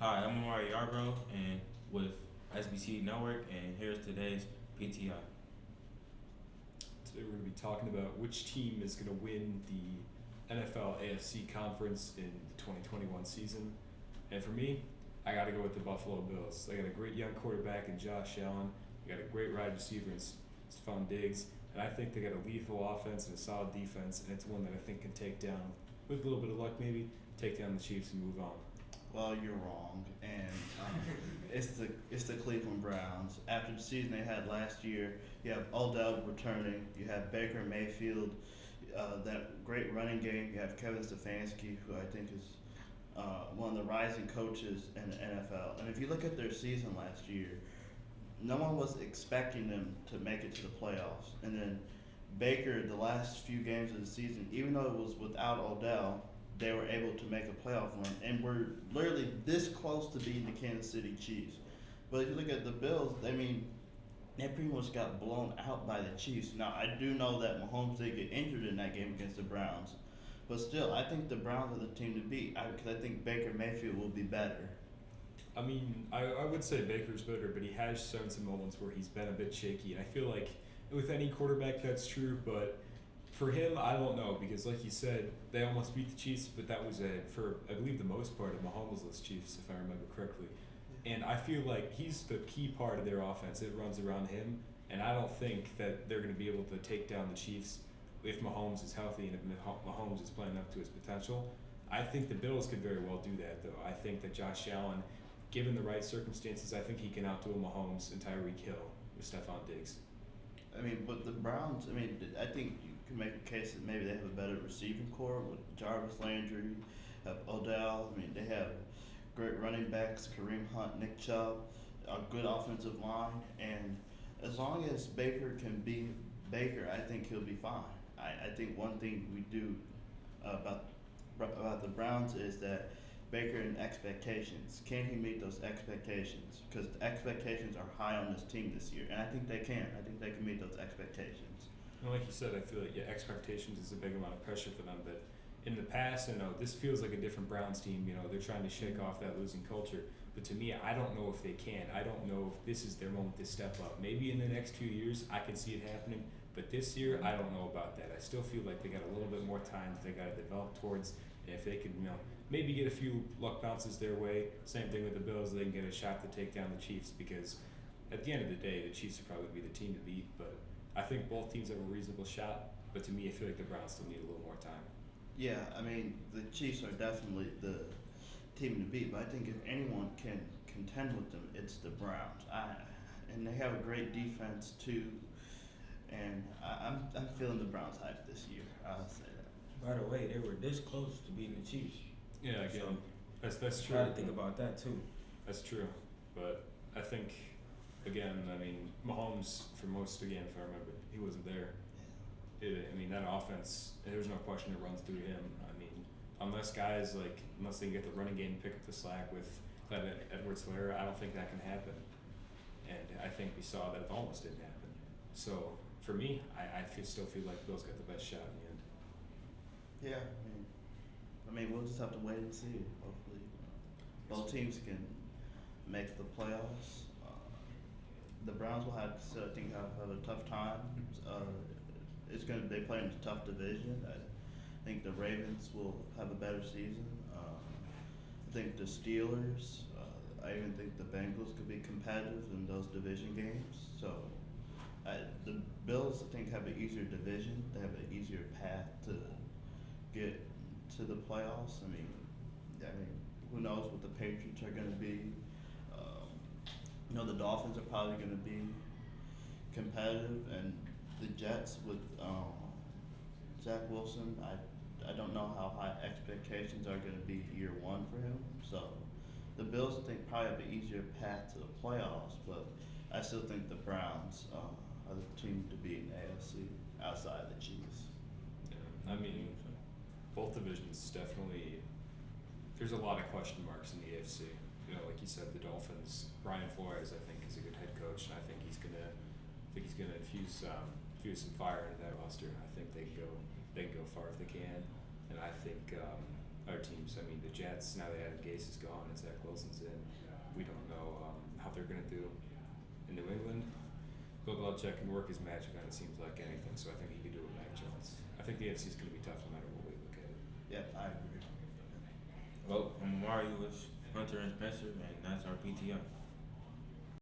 Hi, I'm Amari Yarbrough and with SBC Network, and here's today's PTI. Today we're going to be talking about which team is going to win the NFL AFC conference in the 2021 season. And for me, I got to go with the Buffalo Bills. They got a great young quarterback in Josh Allen. They got a great wide receiver in Stephon Diggs. And I think they got a lethal offense and a solid defense. And it's one that I think can take down, with a little bit of luck maybe, take down the Chiefs and move on. Well, you're wrong, and it's the Cleveland Browns. After the season they had last year, you have Odell returning, you have Baker Mayfield, that great running game. You have Kevin Stefanski, who I think is one of the rising coaches in the NFL. And if you look at their season last year, no one was expecting them to make it to the playoffs. And then Baker, the last few games of the season, even though it was without Odell, they were able to make a playoff run, and we're literally this close to beating the Kansas City Chiefs. But if you look at the Bills, I mean, they pretty much got blown out by the Chiefs. Now, I do know that Mahomes did get injured in that game against the Browns, but still, I think the Browns are the team to beat because I think Baker Mayfield will be better. I mean, I would say Baker's better, but he has shown some moments where he's been a bit shaky. And I feel like with any quarterback that's true, but for him, I don't know because, like you said, they almost beat the Chiefs, but that was for I believe the most part of Mahomes' Chiefs, if I remember correctly. And I feel like he's the key part of their offense. It runs around him, and I don't think that they're going to be able to take down the Chiefs if Mahomes is healthy and if Mahomes is playing up to his potential. I think the Bills could very well do that, though. I think that Josh Allen, given the right circumstances, I think he can outdo Mahomes and Tyreek Hill with Stephon Diggs. I mean, but the Browns, I mean, I think you can make a case that maybe they have a better receiving core with Jarvis Landry, have Odell. I mean, they have great running backs, Kareem Hunt, Nick Chubb, a good offensive line, and as long as Baker can be Baker, I think he'll be fine. I think one thing we do about the Browns is that Baker and expectations. Can he meet those expectations? Because the expectations are high on this team this year, and I think they can. I think they can meet those expectations. And like you said, I feel like expectations is a big amount of pressure for them. But in the past, this feels like a different Browns team. They're trying to shake off that losing culture. But to me, I don't know if they can. I don't know if this is their moment to step up. Maybe in the next few years, I can see it happening. But this year, I don't know about that. I still feel like they got a little bit more time that they got to develop towards. And if they could, maybe get a few luck bounces their way. Same thing with the Bills. They can get a shot to take down the Chiefs because at the end of the day, the Chiefs would probably be the team to beat. But I think both teams have a reasonable shot. But to me, I feel like the Browns still need a little more time. Yeah, I mean, the Chiefs are definitely the team to beat, but I think if anyone can contend with them, it's the Browns. And they have a great defense too, and I'm feeling the Browns hype this year. I'll say that. By the way, they were this close to beating the Chiefs. Yeah, again, that's true. Try to think about that too. That's true. But I think, again, Mahomes, for most, again, if I remember, he wasn't there. That offense, there's no question it runs through him. Unless they can get the running game, pick up the slack with Clyde Edwards-Helaire, I don't think that can happen. And I think we saw that it almost didn't happen. So for me, I still feel like Bill's got the best shot in the end. Yeah, we'll just have to wait and see. Hopefully, both teams can make the playoffs. The Browns will have a tough time. They play in a tough division. I think the Ravens will have a better season. I think the Steelers. I even think the Bengals could be competitive in those division games. So the Bills, I think, have an easier division. They have an easier path to get to the playoffs. Who knows what the Patriots are going to be? The Dolphins are probably going to be competitive, and the Jets with Zach Wilson. I don't know how high expectations are going to be year one for him. So the Bills, I think, probably have an easier path to the playoffs, but I still think the Browns are the team to beat in the AFC outside the Chiefs. Yeah, both divisions definitely. There's a lot of question marks in the AFC. Like you said, the Dolphins. Brian Flores, I think, is a good head coach, and I think he's gonna infuse some fire into that roster. I think they can go far if they can, and I think other teams. I mean, the Jets, now that Adam Gase is gone and Zach Wilson's in, we don't know how they're going to do in New England. Bill Belichick can work his magic on it seems like anything, so I think he could do it with Mac Jones. I think the NFC is going to be tough no matter what we look at it. Yep, I agree. Well, I'm Mario with Hunter and Spencer, and that's our PTI.